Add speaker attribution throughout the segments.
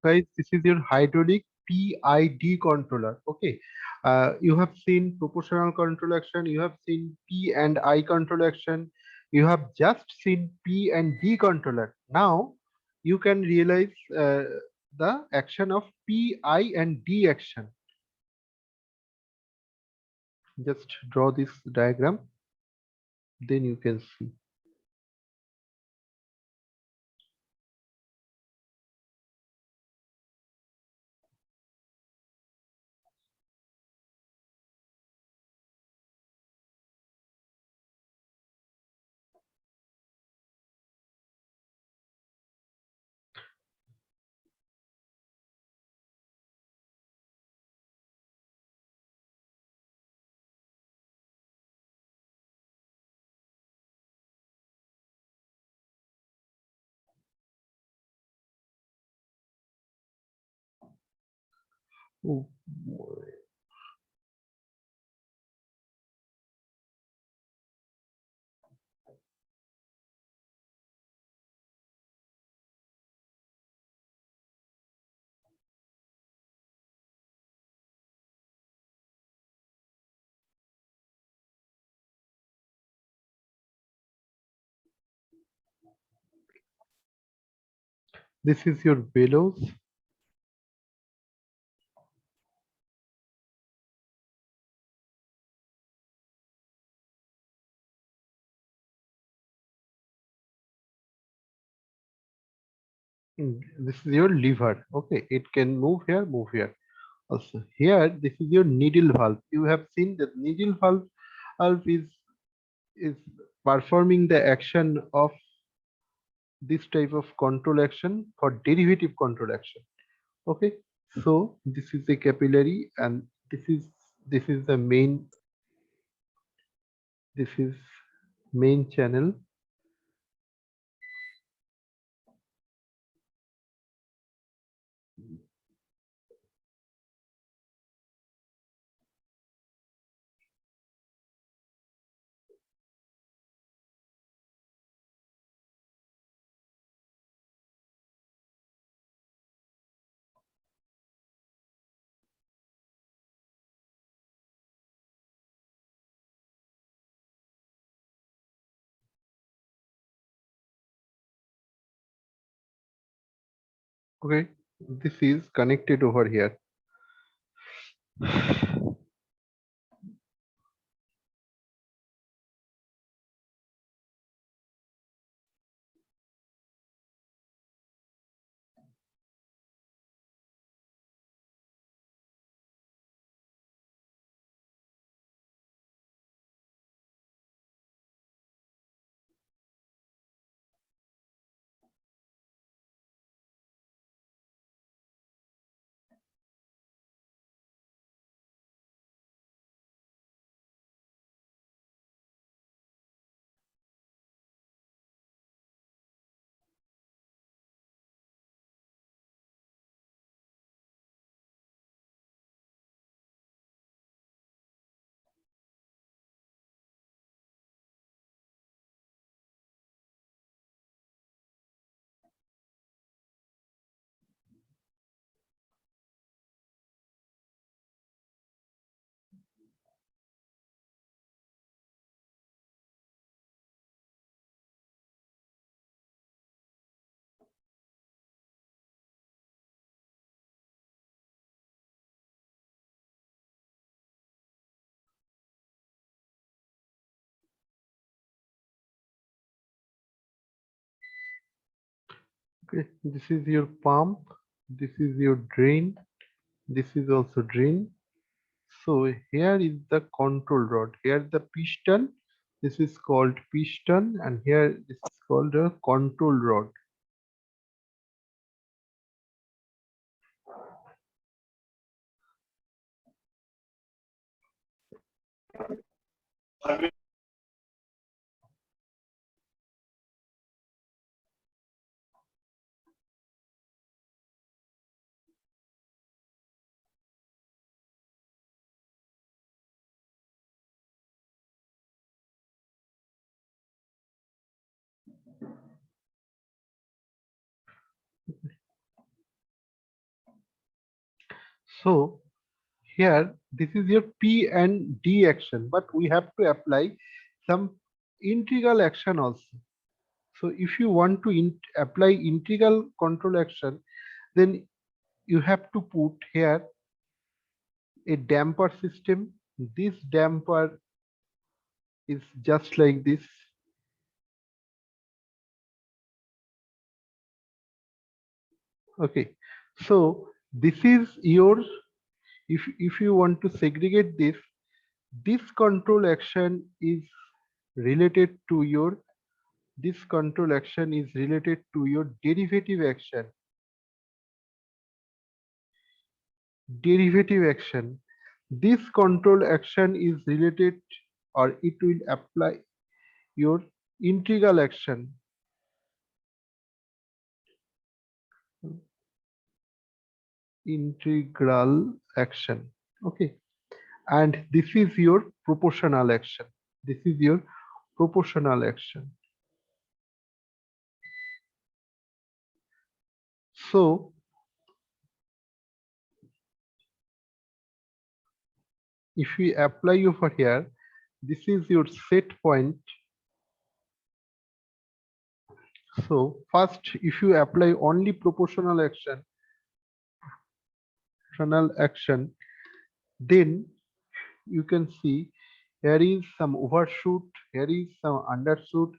Speaker 1: guys, this is your hydraulic PID controller. Okay, you have seen proportional control action, you have seen P and I control action, you have just seen P and D controller. Now you can realize the action of P, I, and D action. Just draw this diagram, then you can see. Oh, this is your bellows. This is your lever. Okay, it can move here, move here. Also, here this is your needle valve. You have seen that needle valve is performing the action of this type of control action for derivative control action. Okay, so this is a capillary, and this is the main, this is main channel. Okay, this is connected over here. Okay, this is your pump, this is your drain, this is also drain. So here is the control rod. Here the piston. This is called piston, and here this is called a control rod. So here this is your P and D action, but we have to apply some integral action also. So if you want to apply integral control action, then you have to put here a damper system. This damper is just like this. Okay, so this is your, if you want to segregate this control action is related to your, this control action is related to your derivative action. Derivative action. This control action is related, or it will apply your integral action. Integral action. Okay, and this is your proportional action. This is your proportional action. So if we apply over here, this is your set point. So first, if you apply only proportional action, then you can see here is some overshoot, here is some undershoot,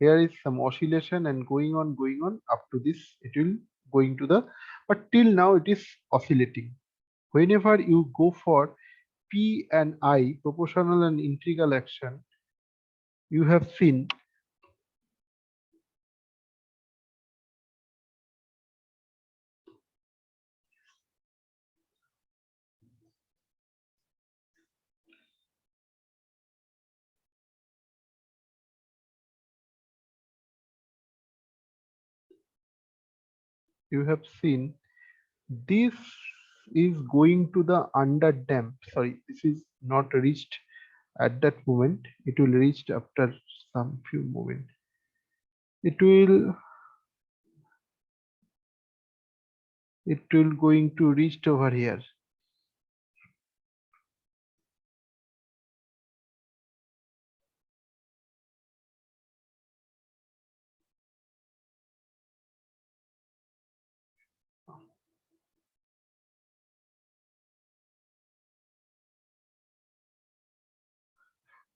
Speaker 1: here is some oscillation, and going on up to this, it will going to the, but till now it is oscillating. Whenever you go for P and I, proportional and integral action, you have seen this is going to the under damp. Sorry, this is not reached at that moment. It will reach after some few moment. It will going to reach over here.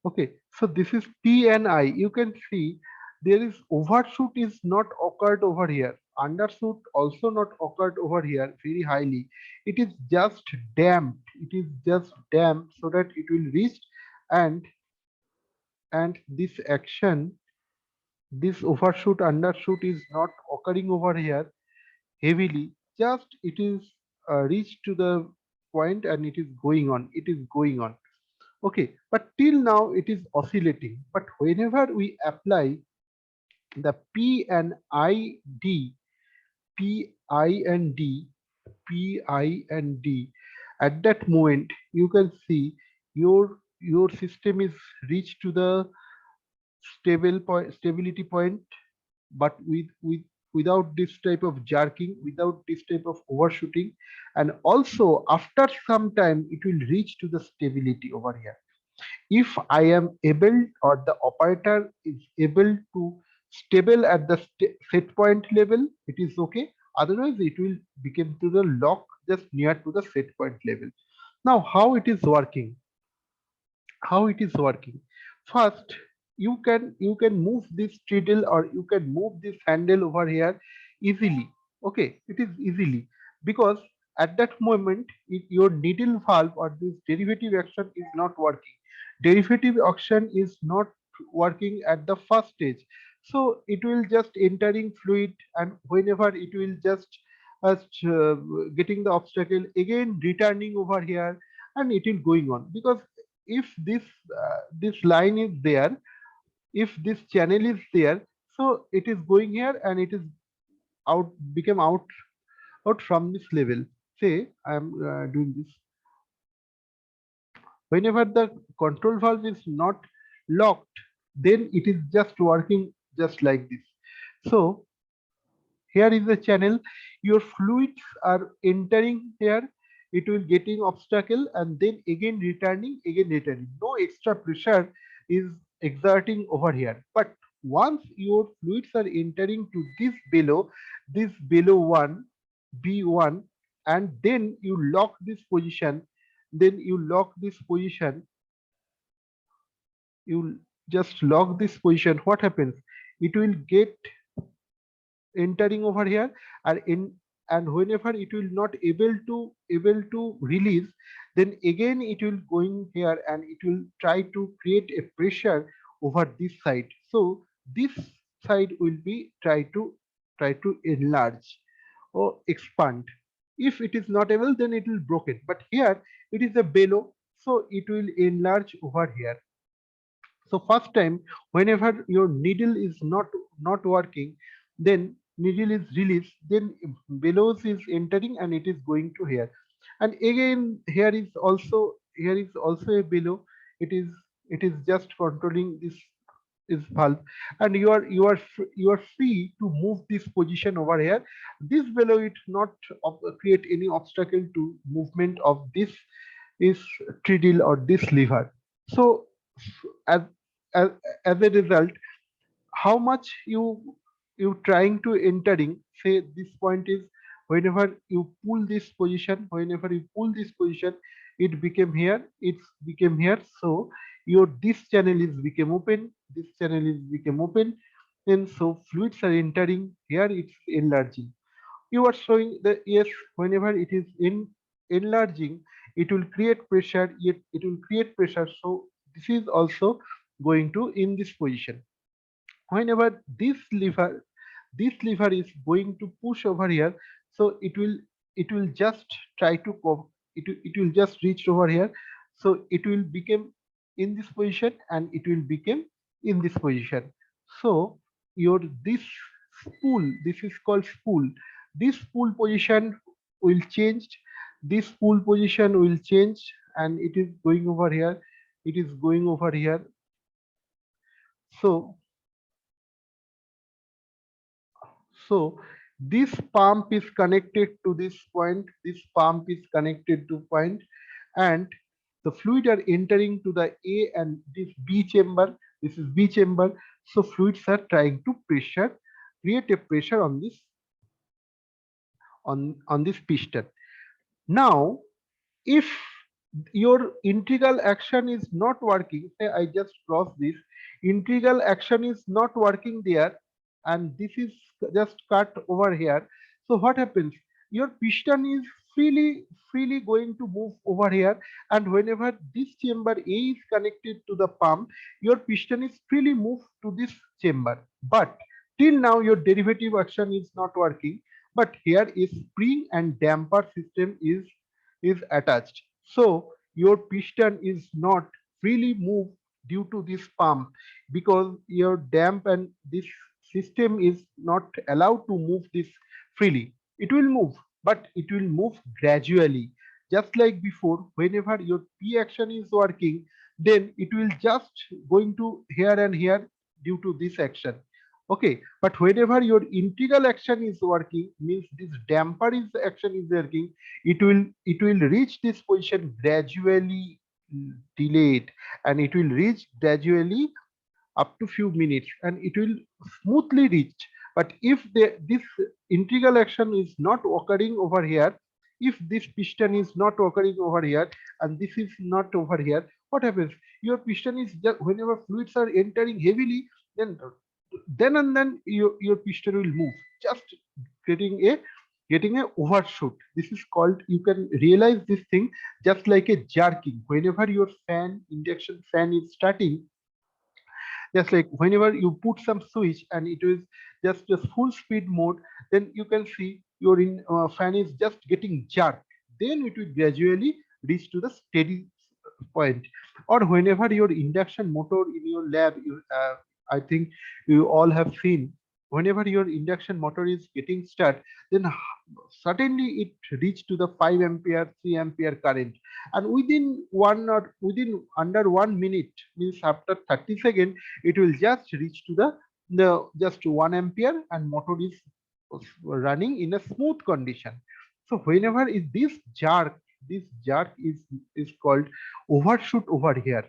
Speaker 1: Okay, so this is P and I. You can see there is overshoot is not occurred over here. Undershoot also not occurred over here very highly. It is just damped. It is just damped so that it will reach, and this action, this overshoot undershoot is not occurring over here heavily. Just it is reached to the point and it is going on. It is going on. Okay, but till now it is oscillating. But whenever we apply the P and I D, P I and D, P I and D, at that moment you can see your system is reached to the stability point, but without this type of jerking, without this type of overshooting, and also after some time it will reach to the stability over here. If I am able, or the operator is able to stable at the set point level, it is okay. Otherwise, it will become to the lock just near to the set point level. Now, how it is working? How it is working? First, you can move this treadle, or you can move this handle over here easily. Okay, it is easily, because at that moment your needle valve or this derivative action is not working. Derivative action is not working at the first stage, so it will just entering fluid, and whenever it will just uh, uh, getting the obstacle again returning over here, and it will going on. Because if this line is there, if this channel is there, so it is going here and it is out, become out from this level. Say I am doing this. Whenever the control valve is not locked, then it is just working just like this. So here is the channel, your fluids are entering here, it will getting obstacle and then again returning. No extra pressure is exerting over here. But once your fluids are entering to this below one, B1, and then you lock this position, you just lock this position, what happens? It will get entering over here, and whenever it will not able to release, then again it will going here and it will try to create a pressure over this side. So this side will be try to enlarge or expand. If it is not able, then it will broken, but here it is a below, so it will enlarge over here. So first time, whenever your needle is not working, then needle is released, then bellows is entering and it is going to here. And again here is also a bellow. It is just controlling this is valve, and you are free to move this position over here. This below it not create any obstacle to movement of this is treadle or this lever. So as as, as a result, how much you trying to entering, say this point is, whenever you pull this position, it became here, so your this channel is became open, and so fluids are entering here, it's enlarging. You are showing that yes, whenever it is in enlarging, it will create pressure, so this is also going to in this position. Whenever this lever is going to push over here, so it will just try to it will just reach over here, so it will become in this position and it will become in this position. So your this is called spool. This spool position will change, and it is going over here. So so this pump is connected to this point, and the fluid are entering to the A and this B chamber. This is B chamber. So fluids are trying to create a pressure on this piston. Now, if your integral action is not working, say I just cross this, integral action is not working there, and this is just cut over here. So what happens? Your piston is freely going to move over here, and whenever this chamber A is connected to the pump, your piston is freely moved to this chamber. But till now your derivative action is not working, but here is spring and damper system is attached. So your piston is not freely moved due to this pump, because your damp and this system is not allowed to move this freely. It will move, but it will move gradually. Just like before, whenever your P action is working, then it will just going to here and here due to this action. Okay, but whenever your integral action is working, means this damper is action is working, it will reach this position gradually, delayed, and it will reach gradually up to few minutes, and it will smoothly reach. But if this integral action is not occurring over here, if this piston is not occurring over here and this is not over here, what happens? Your piston is just, whenever fluids are entering heavily, then your piston will move, just getting a overshoot. This is called, you can realize this thing just like a jerking. Whenever your induction fan is starting, just like whenever you put some switch and it is just full speed mode, then you can see your fan is just getting jerked, then it will gradually reach to the steady point. Or whenever your induction motor in your lab, I think you all have seen, whenever your induction motor is getting start, then suddenly it reach to the 5 ampere 3 ampere current, and within under 1 minute, means after 30 seconds, it will just reach to the just 1 ampere, and motor is running in a smooth condition. So whenever is this jerk, This jerk is called overshoot over here.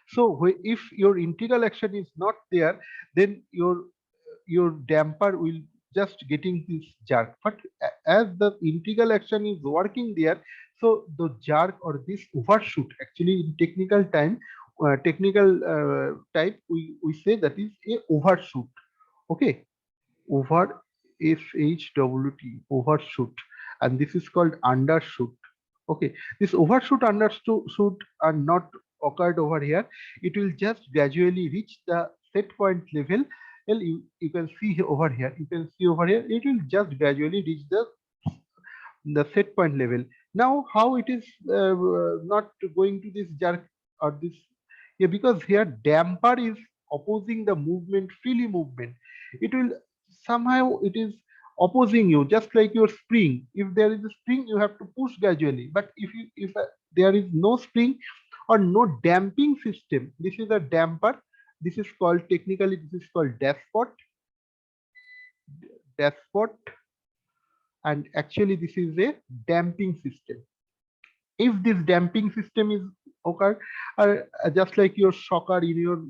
Speaker 1: So if your integral action is not there, then your damper will just getting this jerk. But as the integral action is working there, so the jerk or this overshoot, actually in technical type, we say that is a overshoot. Okay, over SHWT, overshoot, and this is called undershoot. Okay, this overshoot undershoot are not occurred over here. It will just gradually reach the set point level. Well, you can see over here, you can see over here, it will just gradually reach the set point level. Now how it is not going to this jerk or this, yeah, because here damper is opposing the movement, freely movement. It will somehow, it is opposing you, just like your spring. If there is a spring, you have to push gradually, but if there is no spring or no damping system, this is a damper. This is called, technically this is called dashpot, and actually this is a damping system. If this damping system is occur, just like your shocker in your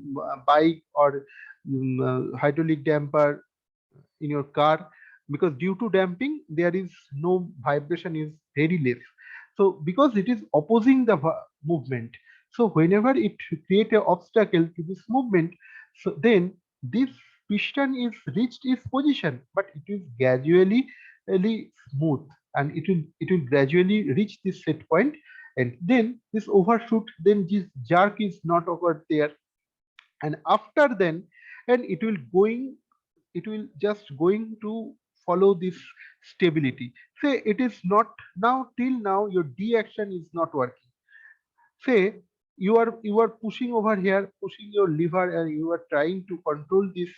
Speaker 1: bike, or hydraulic damper in your car, because due to damping there is no vibration, is very less. So because it is opposing the movement, so whenever it create a obstacle to this movement, so then this piston is reached its position, but it is gradually really smooth, and it will gradually reach this set point, and then this overshoot, then this jerk is not occurred there. And after then, and it will just going to follow this stability. Say it is not, now till now your D action is not working. Say you are pushing over here, pushing your lever, and you are trying to control this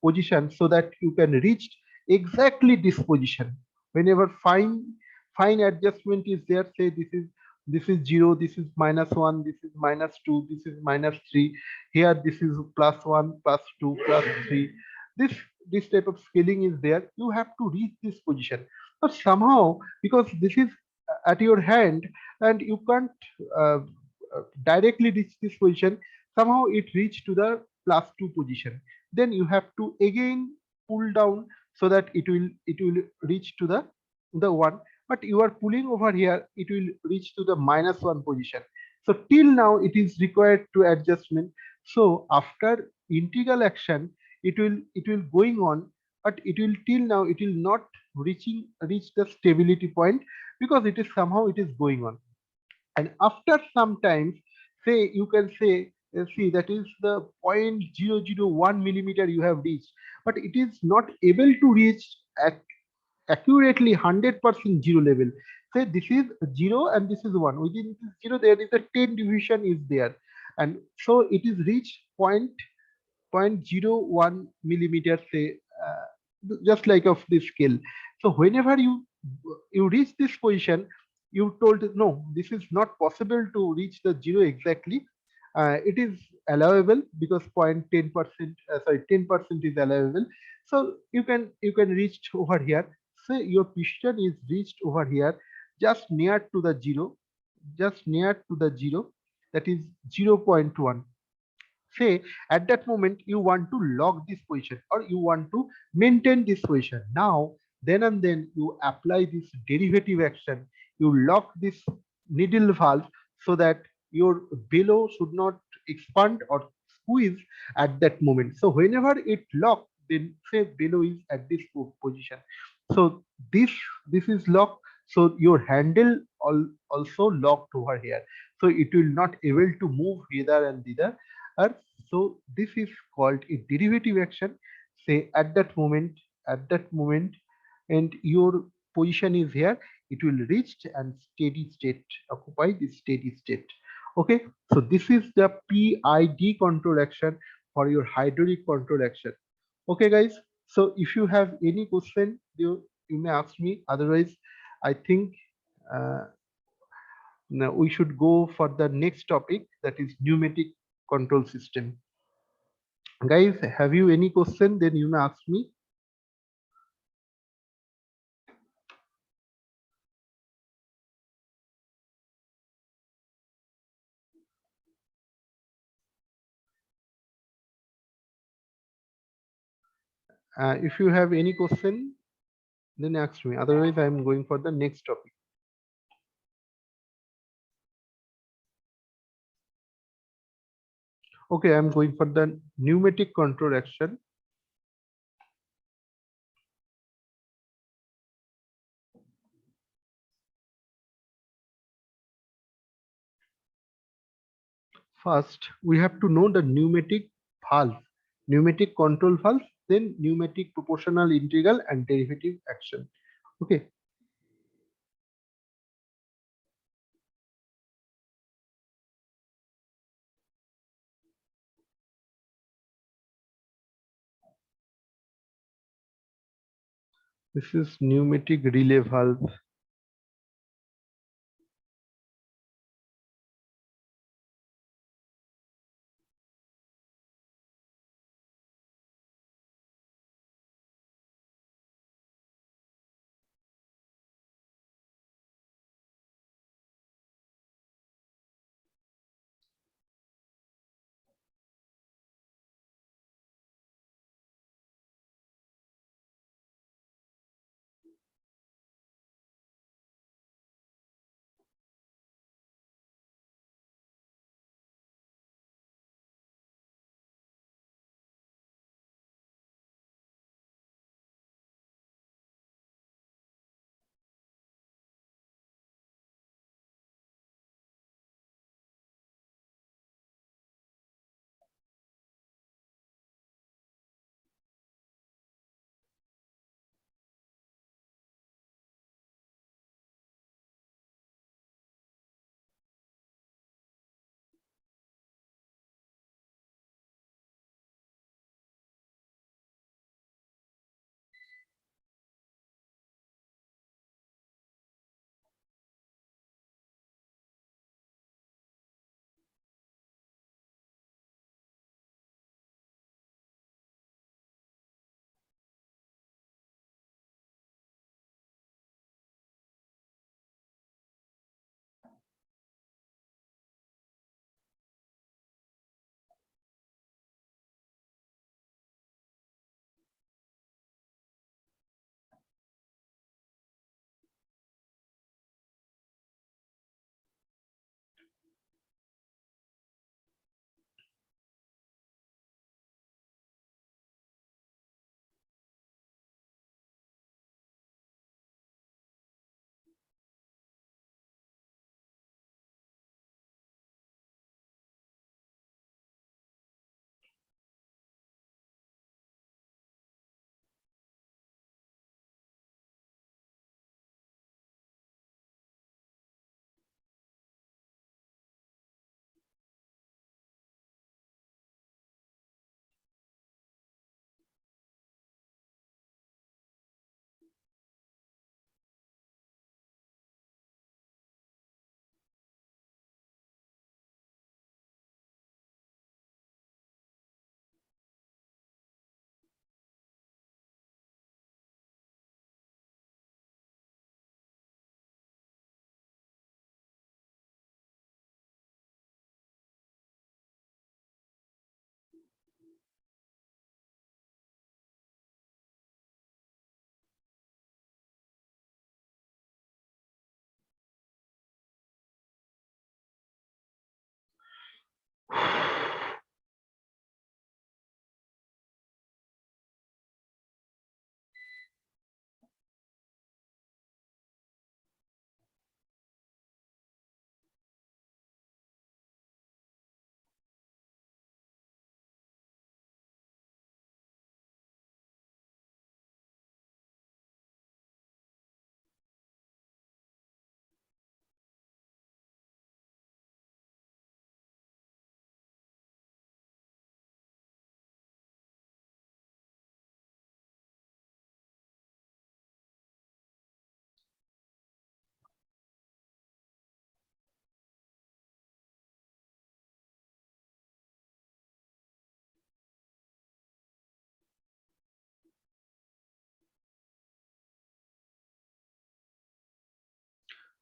Speaker 1: position so that you can reach exactly this position. Whenever fine adjustment is there, say this is 0, this is -1, this is -2, this is -3, here this is +1, +2, +3. This type of scaling is there, you have to reach this position. But somehow, because this is at your hand, and you can't uh, directly reach this position, somehow it reach to the +2 position, then you have to again pull down, so that it will reach to the one. But you are pulling over here, it will reach to the -1 position. So till now it is required to adjustment. So after integral action, it will going on, but it will till now it will not reach the stability point, because it is somehow it is going on. And after some time, say you can say, see, that is the 0.001 millimeter you have reached, but it is not able to reach accurately 100% zero level. Say this is 0 and this is 1, within this 0 there is a 10 division is there, and so it is reached 0.01 millimeter, say, just like of this scale. So whenever you reach this position, you told no, this is not possible to reach the 0 exactly. It is allowable, because 0.10%, sorry, 10% is allowable. So you can reach over here. Say your piston is reached over here, just near to the 0, just near to the 0, that is 0.1. Say at that moment you want to lock this position, or you want to maintain this position. Now then and then you apply this derivative action, you lock this needle valve, so that your bellow should not expand or squeeze at that moment. So whenever it lock, then say bellow is at this position, so this is locked, so your handle also locked over here, so it will not able to move hither and thither. Or so this is called a derivative action. Say at that moment, and your position is here, it will reach and steady state, occupy this steady state. Okay, so this is the PID control action for your hydraulic control action. Okay, guys. So if you have any question, you may ask me. Otherwise, I think uh, now we should go for the next topic, that is pneumatic control system. Guys, have you any question? Then you may ask me. If you have any question, then ask me. Otherwise, I am going for the next topic. Okay, I am going for the pneumatic control action. First, we have to know the pneumatic valve, pneumatic control valve, then pneumatic proportional integral and derivative action. Okay, this is pneumatic relay valve.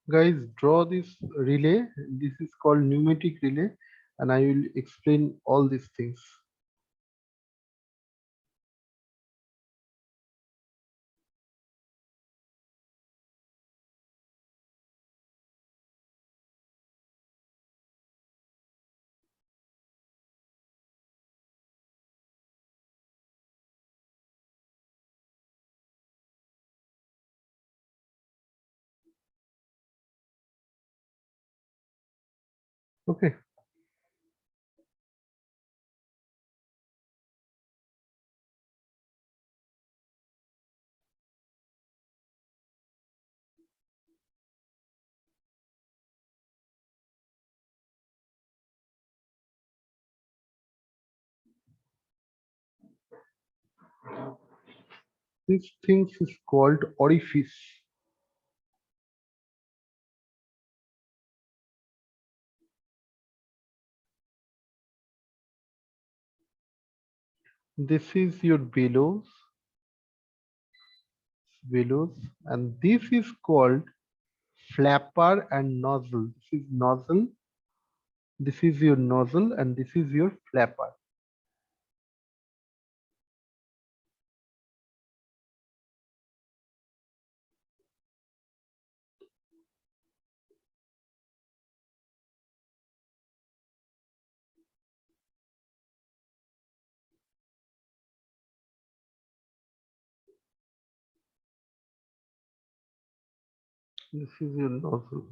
Speaker 1: Guys, draw this relay. This is called pneumatic relay, and I will explain all these things. Okay. This thing is called orifice. This is your bellows, and this is called flapper and nozzle. This is nozzle, this is your nozzle, and this is your flapper. This is your nozzle.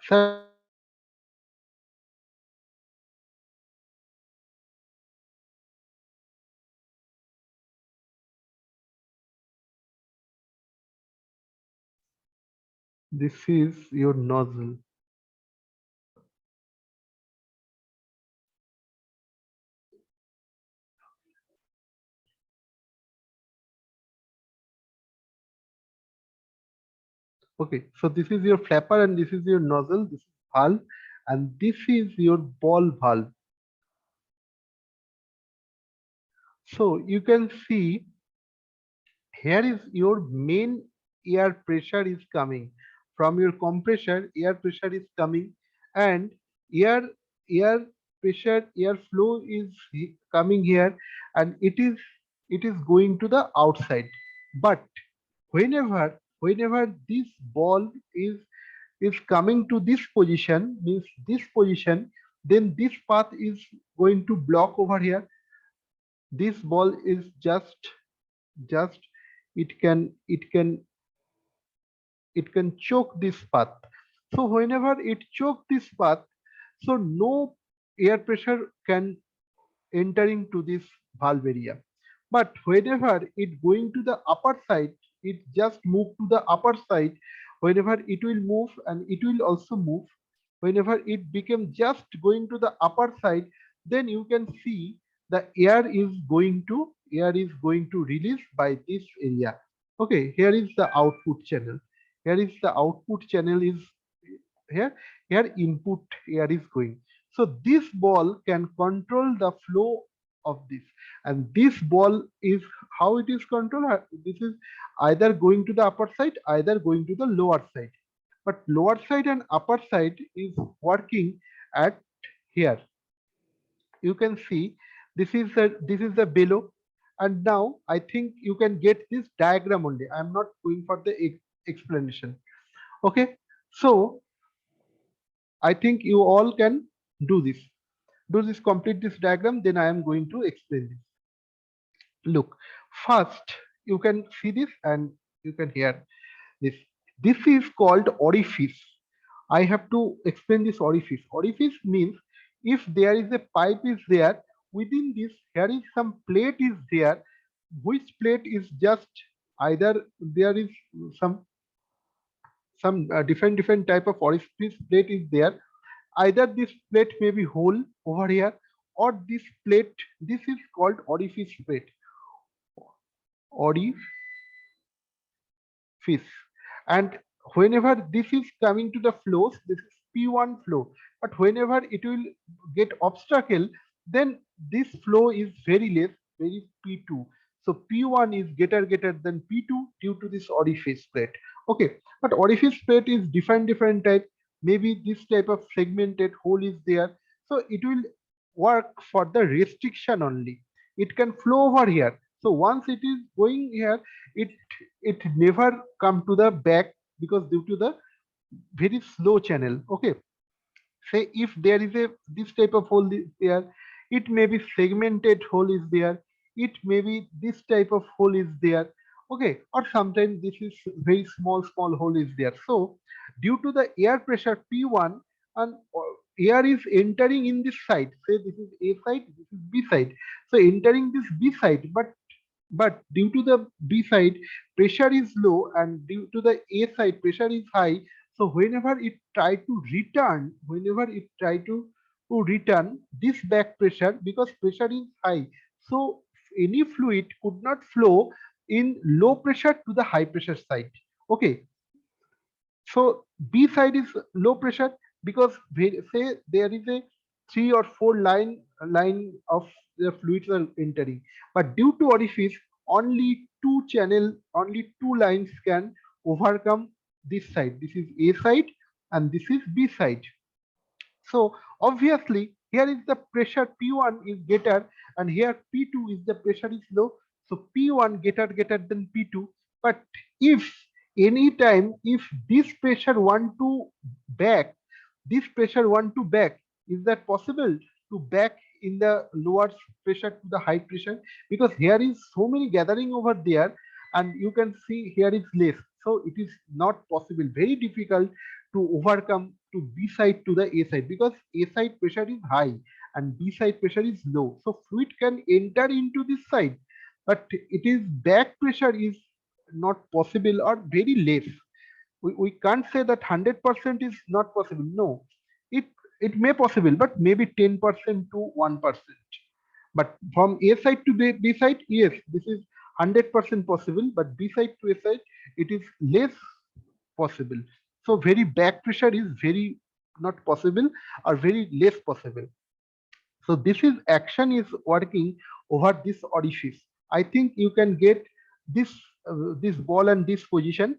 Speaker 1: Sir, this is your nozzle. Okay, so this is your flapper and this is your nozzle, this is valve, and this is your ball valve. So you can see here is your main air pressure is coming from your compressor. Air pressure is coming, and air air pressure, air flow is coming here, and it is going to the outside. But whenever this ball is coming to this position, means this position, then this path is going to block over here. This ball is just it can choke this path. So whenever it choke this path, so no air pressure can entering to this valve area. But whenever it going to the upper side, it just move to the upper side. Whenever it will move, and it will also move, whenever it become just going to the upper side, then you can see the air is going to release by this area. Okay, here is the output channel. Here is the output channel is here. Here input air is going. So this ball can control the flow of this, and this ball is how it is controlled. This is either going to the upper side, either going to the lower side. But lower side and upper side is working at here. You can see this is the below, and now I think you can get this diagram only. I am not going for the explanation. Okay, so I think you all can do this. Do this, complete this diagram, then I am going to explain this. Look, first you can see this and you can hear this. This is called orifice. I have to explain this orifice. Orifice means if there is a pipe is there, within this here is some plate is there, which plate is just either there is some different type of orifice plate is there. Either this plate may be whole over here, or this plate, this is called orifice plate. Orifice. And whenever this is coming to the flows, this is P1 flow. But whenever it will get obstacle, then this flow is very less, very P2. So P1 is greater than P2 due to this orifice plate. Okay, but orifice plate is different type. maybe this type of segmented hole is there. So it will work for the restriction only. It can flow over here. So once it is going here, it it never come to the back because due to the very slow channel. Okay, say if there is a this type of hole is there, it may be segmented hole is there, it may be this type of hole is there. Okay, or sometimes this is very small hole is there. So due to the air pressure P1 and air is entering in this side, say this is A side, this is B side, so entering this B side, but due to the B side pressure is low and due to the A side pressure is high. So whenever it try to return this back pressure, because pressure is high, so any fluid could not flow in low pressure to the high pressure side. Okay, so B side is low pressure because say there is a three or four line of the fluids are entering, but due to orifice, only two lines can overcome this side. This is A side and this is B side. So obviously here is the pressure P1 is greater and here P2 is the pressure is low. So P1 greater than P2. But if any time if this pressure want to back, this pressure want to back, is that possible to back in the lower pressure to the high pressure? Because here is so many gathering over there and you can see here is less. So it is not possible, very difficult to overcome to B side to the A side because A side pressure is high and B side pressure is low. So fluid can enter into this side, but it is back pressure is not possible or very less. We can't say that 100% is not possible. No, it it may possible, but maybe 10% to 1%. But from A side to B side, yes, this is 100% possible. But B side to A side, it is less possible. So very back pressure is very not possible or very less possible. So this is action is working over this orifice. I think you can get this this ball and this position.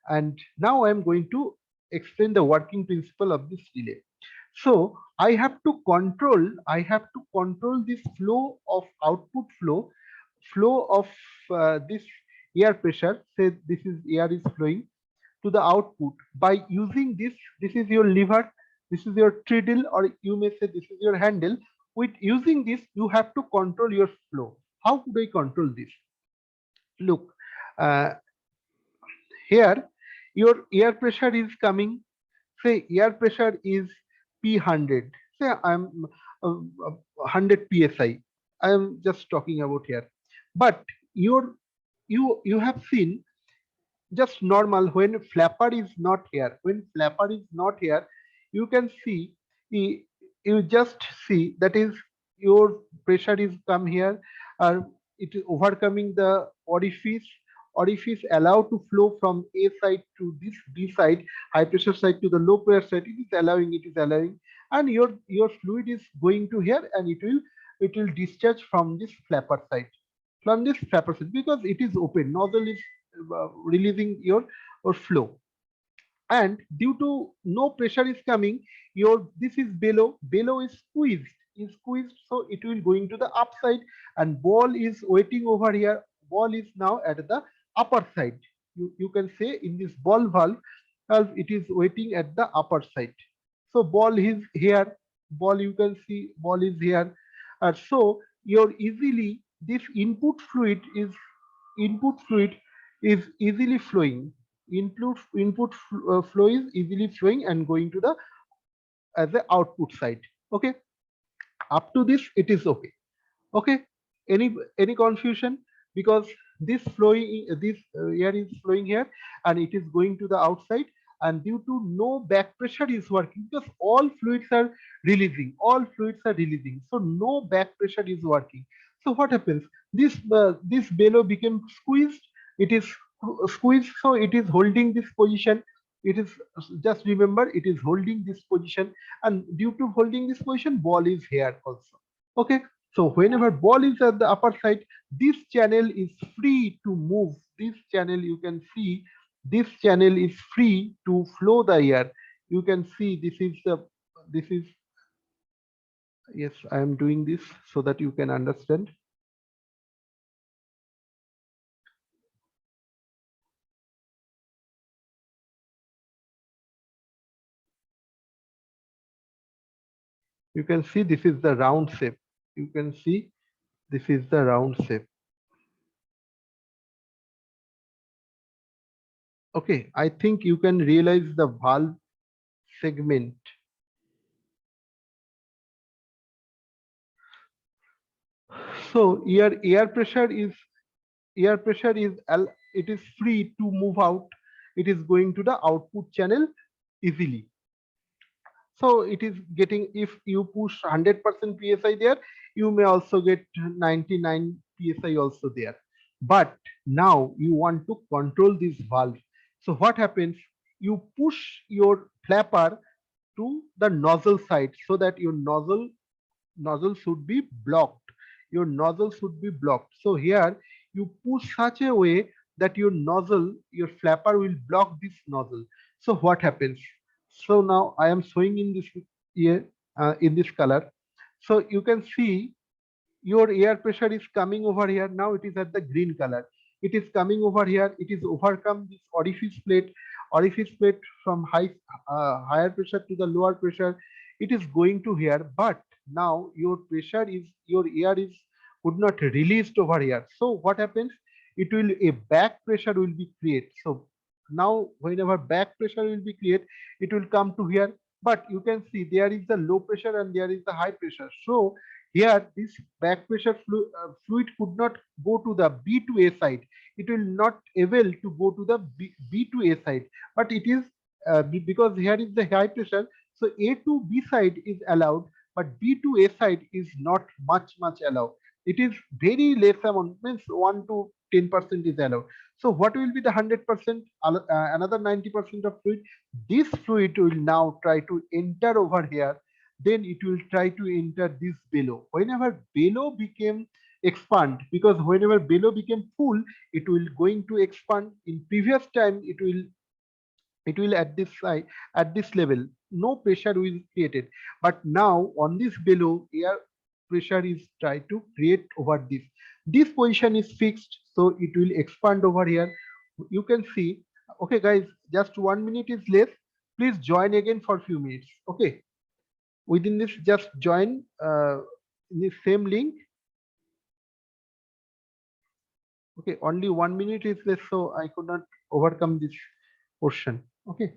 Speaker 1: And now I am going to explain the working principle of this relay. So I have to control this flow of output flow of this air pressure. Say this is air is flowing to the output by using this. This is your lever, this is your treadle, or you may say this is your handle. With using this, you have to control your flow. How could I control this? Look, uh, here your air pressure is coming. Say air pressure is P100. Say I'm 100 psi. I am just talking about here. But your you have seen just normal when flapper is not here. When flapper is not here, you can see you just see that is your pressure is come here, it is overcoming the orifice allow to flow from A side to this B side, high pressure side to the low pressure side. It is allowing, and your fluid is going to here, and it will discharge from this flapper side, because it is open. Nozzle is releasing your flow, and due to no pressure is coming, your this is below is squeezed, so it will going to the upside, and ball is waiting over here. Ball is now at the upper side. You can say in this ball valve, it is waiting at the upper side. So ball is here, ball you can see ball is here. So your easily this input fluid is easily flowing. Input flow is easily flowing and going to the as the output side. Okay, up to this it is okay. Okay, any confusion? Because this air is flowing here and it is going to the outside, and due to no back pressure is working, because all fluids are releasing, so no back pressure is working. So what happens? This bellow became squeezed. It is squeezed, so it is holding this position. It is, just remember, it is holding this position, and due to holding this position, ball is here also. Okay, so whenever ball is at the upper side, this channel is free to move. This channel, you can see, this channel is free to flow the air. You can see this is, yes, I am doing this so that you can understand. You can see this is the round shape. You can see this is the round shape. Okay, I think you can realize the valve segment. So your air pressure is it is free to move out. It is going to the output channel easily. So it is getting, if you push 100% psi there, you may also get 99 psi also there. But now you want to control this valve. So what happens? You push your flapper to the nozzle side so that your nozzle should be blocked. Your nozzle should be blocked. So here you push such a way that your flapper will block this nozzle. So what happens? So now I am showing in this here, in this color. So you can see your air pressure is coming over here. Now it is at the green color. It is coming over here. It is overcome this orifice plate from higher pressure to the lower pressure. It is going to here, but now your air is would not released over here. So what happens? It will a back pressure will be created. So now whenever back pressure will be created, it will come to here. But you can see there is the low pressure and there is the high pressure. So here, this back pressure fluid could not go to the B to A side. It will not able to go to the B to A side, but it is because here is the high pressure. So A to B side is allowed, but B to A side is not much allowed. It is very less amount, means 1 to 10% is allowed. So what will be the 100%? Another 90% of fluid. This fluid will now try to enter over here, then it will try to enter this below. Whenever below became expand, because whenever below became full, it will going to expand. In previous time, it will at this side, at this level, no pressure will created. But now on this below, air pressure is try to create over this. This position is fixed, so it will expand over here. You can see. Okay, guys, just 1 minute is left. Please join again for few minutes. Okay, within this, just join in the same link. Okay, only 1 minute is left, so I could not overcome this portion. Okay.